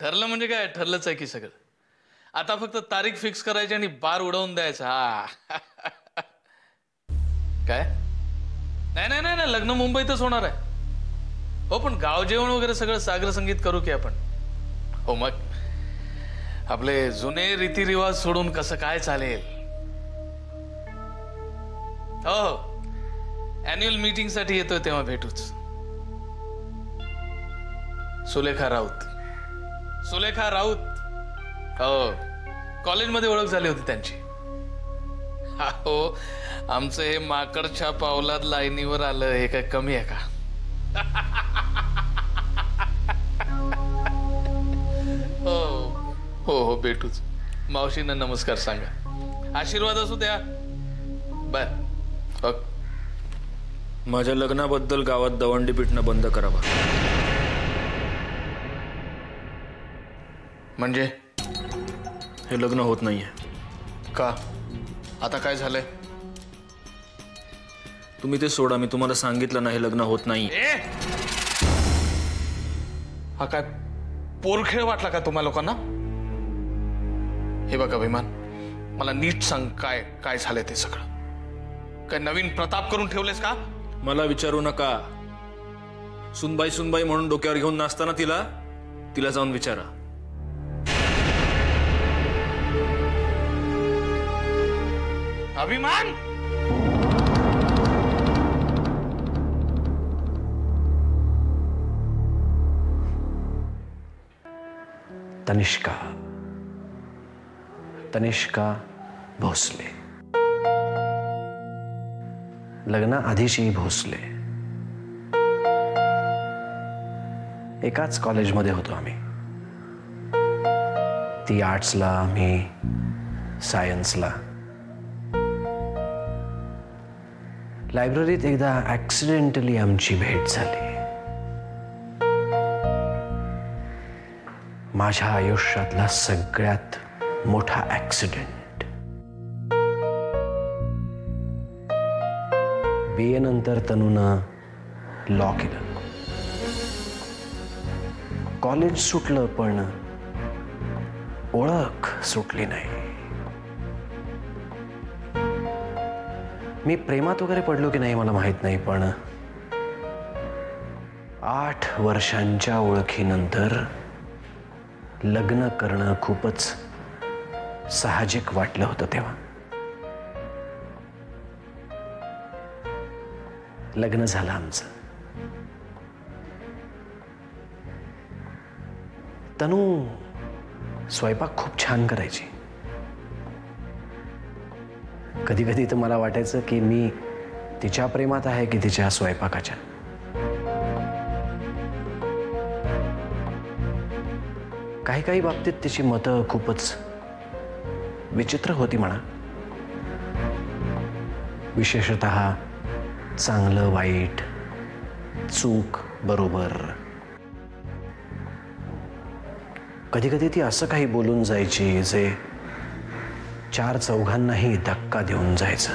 ठरलं म्हणजे काय, ठरलंच आहे की सगळं. आता फक्त तारीख फिक्स करायची आणि बार उडवून द्यायचा. हा काय? नाही नाही नाही, लग्न मुंबईतच होणार आहे. हो पण गाव जेवण वगैरे सगळं सागर संगीत करू की आपण. हो मग आपले जुने रीतिरिवाज सोडून कसं काय चालेल. हो अॅन्युअल मीटिंग साठी येतोय तेव्हा भेटूच. सुलेखा राऊत. सुलेखा राऊत. हो कॉलेजमध्ये ओळख झाली होती त्यांची. हो आमचं हे माकडच्या पावलात लाईनीवर आलं हे काय कमी आहे का? हो हो हो भेटूच. मावशींना नमस्कार सांगा, आशीर्वाद असू द्या. बर माझ्या लग्नाबद्दल गावात दवंडी पिटणं बंद करावा. म्हणजे हे लग्न होत नाहीये. का? आता काय झालंय? तुम्ही ते सोडा, मी तुम्हाला सांगितलं ना हे लग्न होत नाही. हा काय पोरखेळ वाटला का तुम्हा लोकांना? हे बघ अभिमान, मला नीट सांग काय काय झालंय ते सगळं. काय नवीन प्रताप करून ठेवलेस का? मला विचारू नका. सुनबाई सुनबाई म्हणून डोक्यावर घेऊन नाचताना तिला जाऊन विचारा. अभिमान तनिष्का भोसले, लग्ना आधीची भोसले. एकाच कॉलेजमध्ये होतो आम्ही. ती आर्ट्सला, मी सायन्सला. लायब्ररीत एकदा ऍक्सिडेंटली आमची भेट झाली. माझ्या आयुष्यातला सगळ्यात मोठा ऍक्सिडेंट. BA नंतर तनूनं लॉ केलं. कॉलेज सुटलं पण ओळख सुटली नाही. मी प्रेमात वगैरे पडलो की नाही मला माहित नाही, पण 8 वर्षांच्या ओळखीनंतर लग्न करणं खूपच साहजिक वाटलं होतं. तेव्हा लग्न झालं आमचं. तनू स्वयंपाक खूप छान करायची. कधी कधी तर मला वाटायचं की मी तिच्या प्रेमात आहे की तिच्या स्वयंपाकाच्या. काही काही बाबतीत तिची मतं खूपच विचित्र होती म्हणा. विशेषतः चांगलं वाईट, चूक बरोबर. कधी कधी ती असं काही बोलून जायची जे 4 चौघांनाही धक्का देऊन जायचं.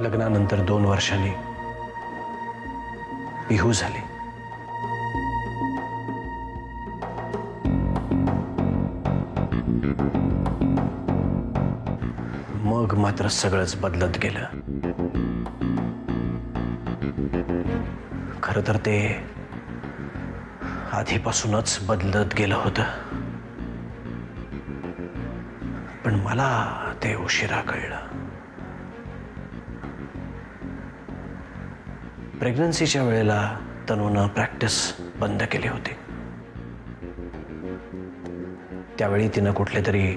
लग्नानंतर 2 वर्षांनी पिहू झाली. मग मात्र सगळंच बदलत गेलं. खरं तर ते आधीपासूनच बदलत गेलं होतं, पण मला ते उशिरा कळलं. प्रेग्नन्सीच्या वेळेला तनूनं प्रॅक्टिस बंद केली होती. त्यावेळी तिनं कुठले तरी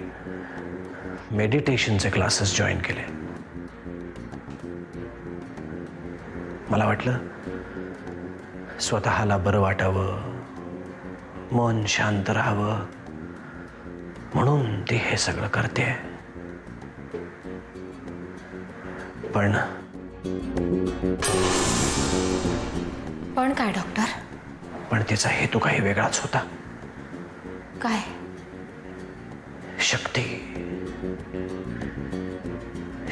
मेडिटेशनचे क्लासेस जॉईन केले. मला वाटलं स्वतःला बरं वाटावं, मन शांत राहावं म्हणून ती हे सगळं करते. पण काय डॉक्टर? पण तिचा हेतू काही वेगळाच होता. काय? शक्ती.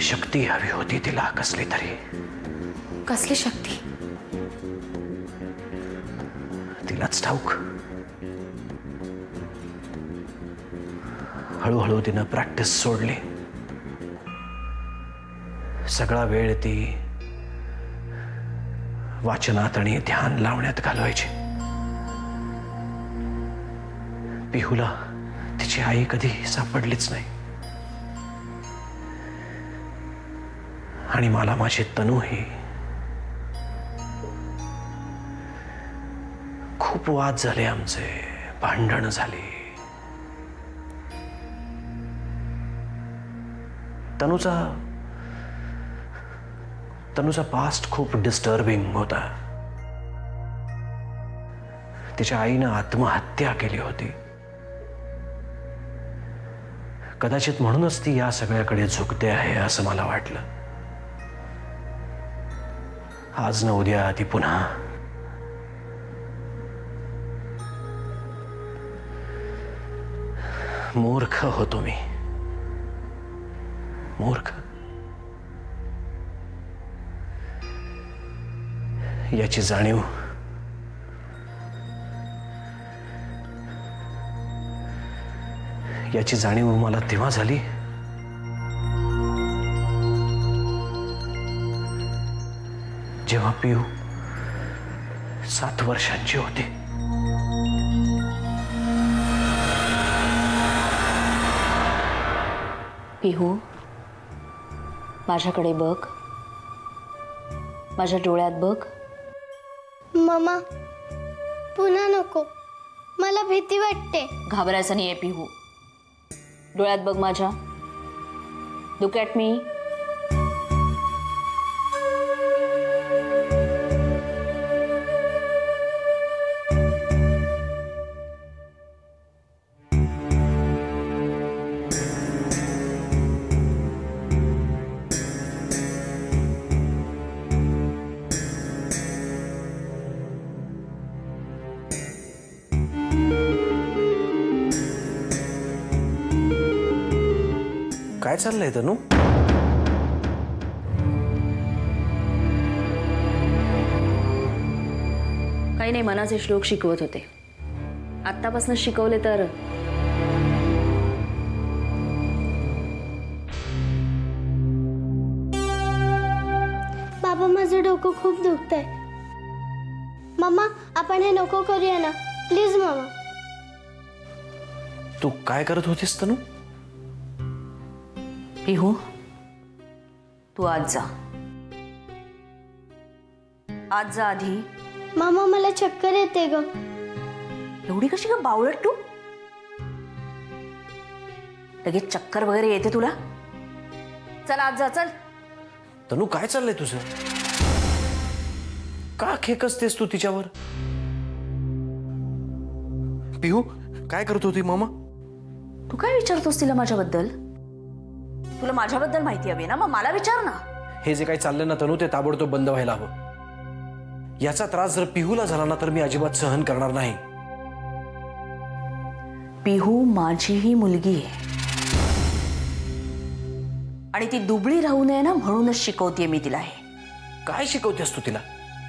शक्ती हवी होती तिला, कसली तरी. कसली शक्ती? तिलाच ठाऊक. हळूहळू तिनं प्रॅक्टिस सोडली. सगळा वेळ ती वाचनात आणि ध्यान लावण्यात घालवायची. पिहूला तिची आई कधी सापडलीच नाही आणि मला माझी तनूही. खूप वाद झाले आमचे, भांडण झाली. तनूचा पास्ट खूप डिस्टर्बिंग होता. तिच्या आईनं आत्महत्या केली होती. कदाचित म्हणूनच ती या सगळ्याकडे झुकते आहे असं मला वाटलं. आज न उद्या ती पुन्हा. मूर्ख होतो मी, मूर्ख. याची जाणीव मला तेव्हा झाली जेव्हा पिऊ 7 वर्षांची होती. पिहू, माझ्याकडे बघ, माझ्या डोळ्यात बघ. मम्मा, पुन्हा नको, मला भीती वाटते. घाबरायचं नाहीये पिहू. डोळ्यात बघ माझ्या. Look at me. काय चाललंय तनू? काही नाही, मनाचे श्लोक शिकवत होते. आत्तापासून शिकवले तर. बाबा, माझं डोकं खूप दुखतंय. मम्मा, आपण हे नको करूया ना, प्लीज मामा. तू काय करत होतीस तनू? पिहू, तू आज जा. आज जा आधी. मामा, मला चक्कर येते ग. एवढी कशी ग बावळट तू? लगेच चक्कर वगैरे येते तुला? चल आज जा, चल. तनू, काय चाललंय तुझं? का खेकसतेस तू तिच्यावर? पिहू, काय करत होती मामा? तू काय विचारतोस तिला माझ्याबद्दल? तुला माझ्याबद्दल माहिती हवी ना, मग मला विचार ना. हे जे काही चाललंय ना तनू, ते ताबडतोब बंद व्हायला हवं. याचा त्रास जर पिहूला झाला ना तर मी अजिबात सहन करणार नाही. पिहू माझीही मुलगी आहे आणि ती दुबळी राहू नये ना, म्हणूनच शिकवतेय मी तिला हे. काय शिकवतेस तू तिला?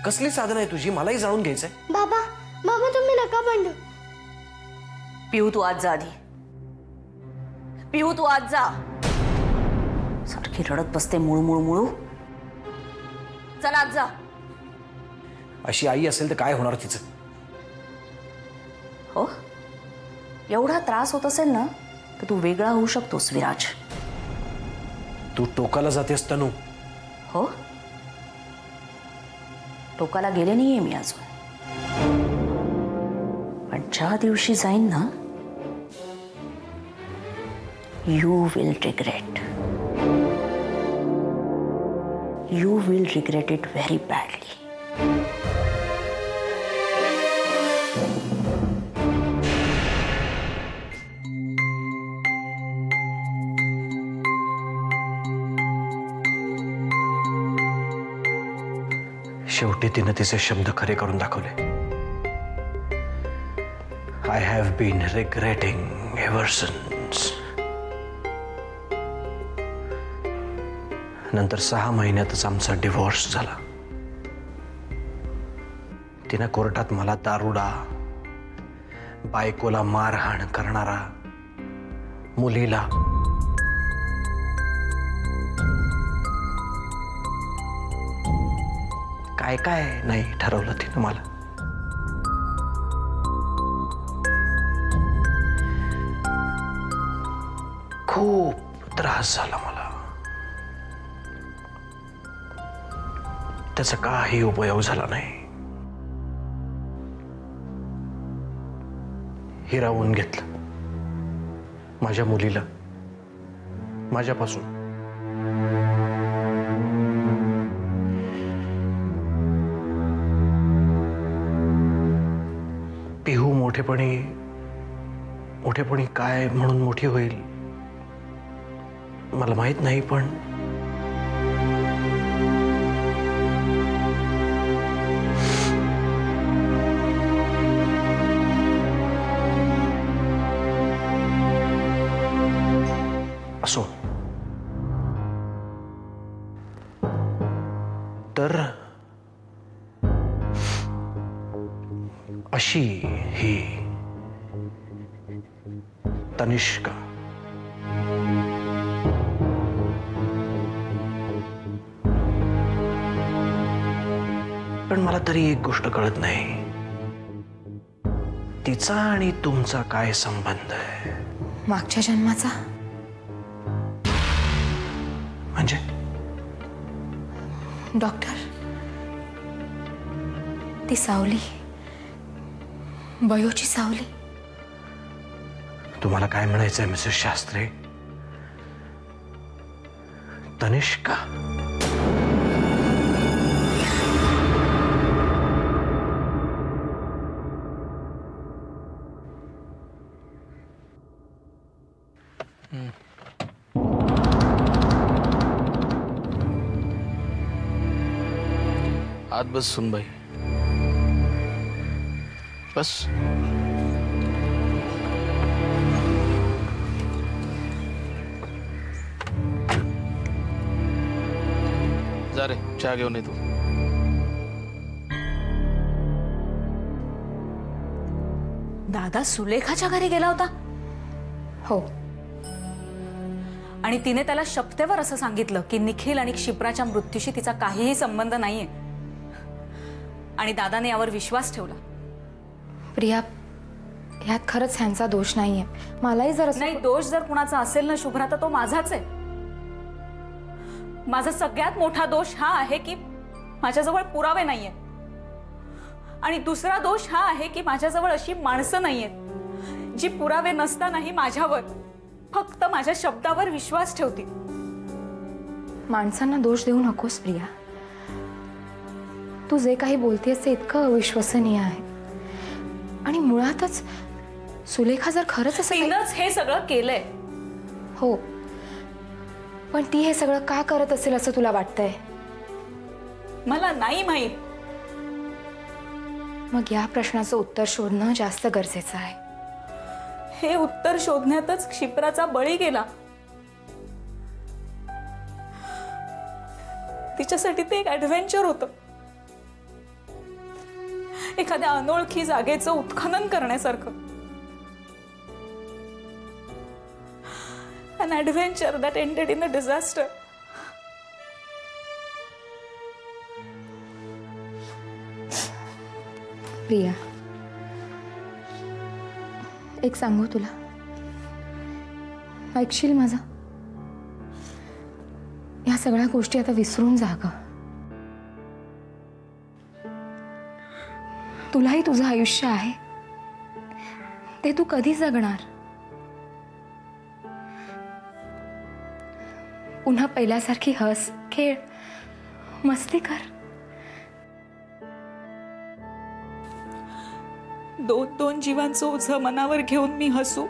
कसली साधन आहे तुझी? मलाही जाणून घ्यायचंय. बाबा, बाबा, तुम्ही नका भांडू. पिहू, तू आज जा आधी. पिहू, तू आज जा. सारखी रडत बसते मुळू मुळू मुळू. चल आज जा. अशी आई असेल तर काय होणार तिचं? हो, एवढा त्रास होत असेल ना तर तू वेगळा होऊ शकतोस विराज. तू टोकाला जातेस तनू. हो, टोकाला गेले नाहीये मी अजून, पण ज्या दिवशी जाईन ना, you will regret. You will regret it very badly. शेवटी तिने तिचे शब्द खरे करून दाखवले. I have been regretting ever since. नंतर 6 महिन्यातच आमचा डिव्होर्स झाला. तिनं कोर्टात मला दारुडा, बायकोला मारहाण करणारा, मुलीला काय काय नाही ठरवलं तिनं मला. खूप त्रास झाला मला. त्याचा काही उपयोग झाला नाही. हिरावून घेतलं माझ्या मुलीला माझ्यापासून. पिहू मोठेपणी काय म्हणून मोठी होईल मला माहित नाही, पण असो. तर अशी ही तनिष्का. पण मला तरी एक गोष्ट कळत नाही, तिचा आणि तुमचा काय संबंध आहे? मागच्या जन्माचा. म्हणजे डॉक्टर, ती सावली, बयोची सावली. तुम्हाला काय म्हणायचंय मिसेस शास्त्री? तनिष्का आत बस सुनबाई, बस. जा रे, चहा घेऊन ये तू. दादा सुलेखाच्या घरी गेला होता? हो. आणि तिने त्याला शपथेवर असं सांगितलं की निखिल आणि क्षिप्राच्या मृत्यूशी तिचा काहीही संबंध नाहीये, आणि दादाने यावर विश्वास ठेवला. प्रिया, ह्यात खरंच ह्यांचा दोष नाहीये. मलाही जर नाही, दोष जर कुणाचा असेल ना शुभ्रा, तर तो माझाच आहे. माझा सगळ्यात मोठा दोष हा आहे की माझ्याजवळ पुरावे नाहीये, आणि दुसरा दोष हा आहे की माझ्याजवळ अशी माणसं नाहीयेत जी पुरावे नसतानाही माझ्यावर फक्त माझ्या शब्दावर विश्वास ठेवतील. माणसांना दोष देऊ नकोस प्रिया. तू जे काही बोलतेस ते इतकं अविश्वसनीय आहे. आणि मुळातच सुलेखा जर खरंच असं तिनंच हे सगळं केलंय. हो, पण ती हे सगळं का करत असेल असं तुला वाटतंय? मला नाही माहित. मग या प्रश्नाचं उत्तर शोधणं जास्त गरजेचं आहे. हे उत्तर शोधण्यातच क्षिप्राचा बळी गेला. तिच्यासाठी ते एक ऍडव्हेंचर होतं, एखाद्या अनोळखी जागेचं उत्खनन करण्यासारखं. An adventure that ended in a disaster. Priya, एक सांगू तुला? ऐकशील माझं? या सगळ्या गोष्टी आता विसरून जा गं. तुलाही तुझं आयुष्य आहे, ते तू कधी जगणार? पुन्हा पहिल्यासारखी हस, खेळ, मस्ती कर. दोन जीवांचं ओझं मनावर घेऊन मी हसू,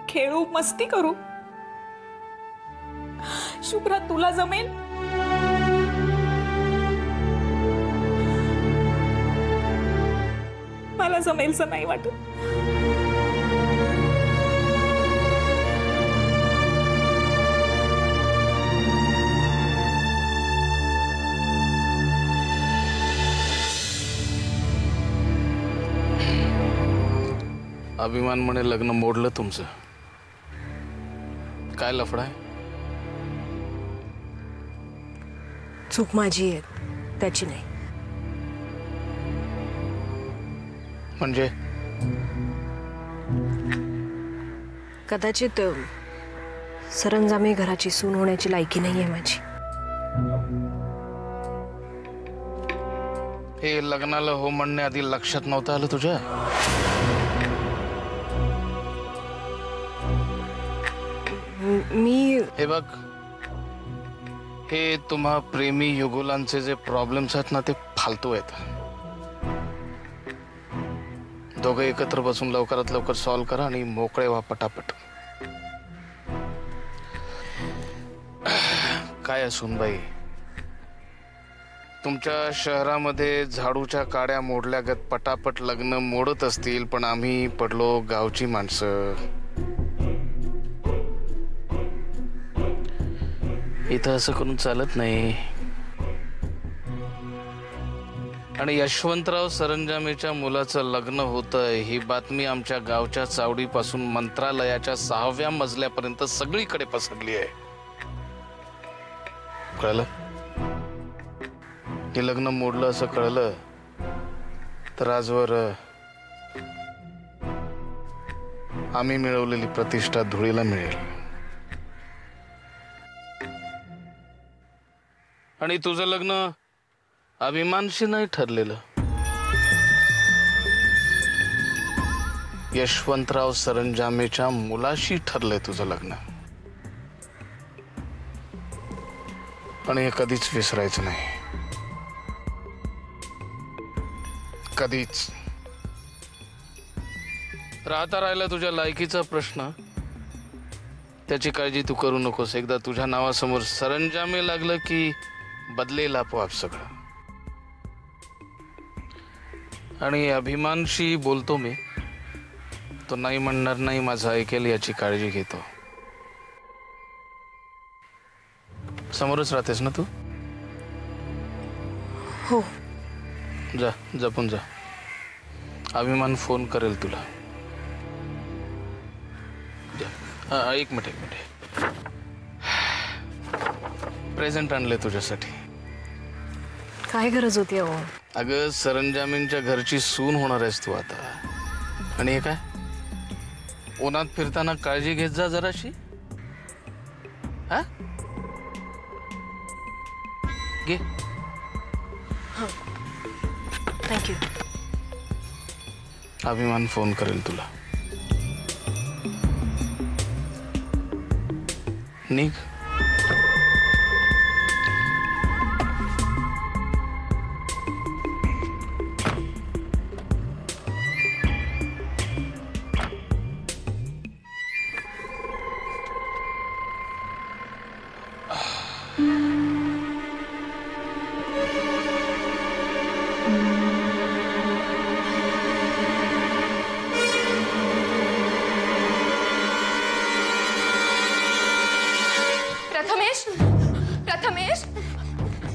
खेळू, मस्ती करू. शुभ्रा, तुला जमेल? मला जमेलचं नाही वाटत. अभिमान म्हणे लग्न मोडलं तुमचं. काय लफडा आहे? चूक माझी आहे, त्याची नाही. म्हणजे कदाचित सरंजामी घराची सून होण्याची लायकी नाहीये माझी. हे लग्नाला हो म्हणणे आधी लक्षात नव्हतं आलं तुझ्या? मी हे बघ, हे तुम्हा प्रेमी युगुलांचे जे प्रॉब्लेम्स आहेत ना ते फालतू आहेत. दोघं एकत्र बसून लवकरात लवकर सॉल्व करा आणि मोकळे व्हा पटापट. काय असून बाई, तुमच्या शहरामध्ये झाडूच्या काड्या मोडल्यागत पटापट लग्न मोडत असतील, पण आम्ही पडलो गावची माणसं. इथं असं करून चालत नाही. आणि यशवंतराव सरंजामेच्या मुलाचं लग्न होतंय ही बातमी आमच्या गावच्या चावडीपासून मंत्रालयाच्या 6व्या मजल्यापर्यंत सगळीकडे पसरली आहे. कळलं? हे लग्न मोडलं असं कळलं तर आजवर आम्ही मिळवलेली प्रतिष्ठा धुळीला मिळेल. आणि तुझं लग्न अभिमानशी नाही ठरलेलं, यशवंतराव सरंजामेच्या मुलाशी ठरलंय तुझं लग्न. आणि हे कधीच विसरायचं नाही, कधीच. राहता राहिला तुझ्या लायकीचा प्रश्न, त्याची काळजी तू करू नकोस. एकदा तुझ्या नावासमोर सरंजामे लागलं की बदलेल आपोआप सगळं. आणि अभिमानशी बोलतो मी, तो नाही म्हणणार नाही, माझं ऐकेल याची काळजी घेतो. समोरच राहतेस ना तू? हो. जा, जपून जा. अभिमान फोन करेल तुला. जा. एक मिनिट. प्रेझेंट आणले तुझ्यासाठी. काय गरज होती अहो? अगं, सरंजामींच्या घरची सून होणार आहेस तू आता. आणि हे काय, उन्हात फिरताना काळजी घेत जा जराशी. हा, घे. थँक्यू. अभिमान फोन करेल तुला. निघ.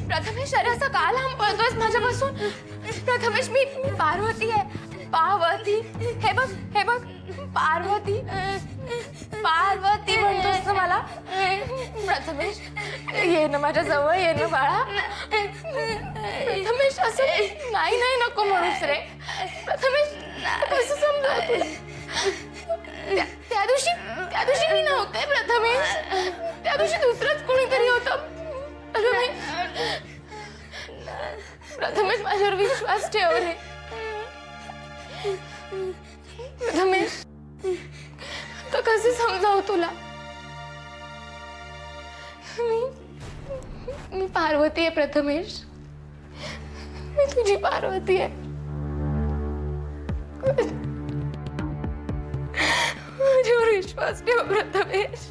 प्रथमेश, अरे असं का लांब पळतोयस माझ्यापासून? प्रथमेश, मी पार्वती आहे. पार्वती, हे बघ पार्वती म्हणतोस ना मला? प्रथमेश, ये ना माझ्या जवळ, ये ना बाळा. प्रथमेश, असं नाही नको म्हणूस रे. प्रथमेश, कसं समजावं तुला? त्या दिवशी मी नव्हते प्रथमेश. त्या दिवशी दुसरंच कोणीतरी होतं. प्रथमेश, माझ्यावर विश्वास ठेव रे. प्रथमेश, तर कसे समजावं तुला? मी पार्वती आहे प्रथमेश. मी तुझी पार्वती आहे. माझ्यावर विश्वास ठेव प्रथमेश.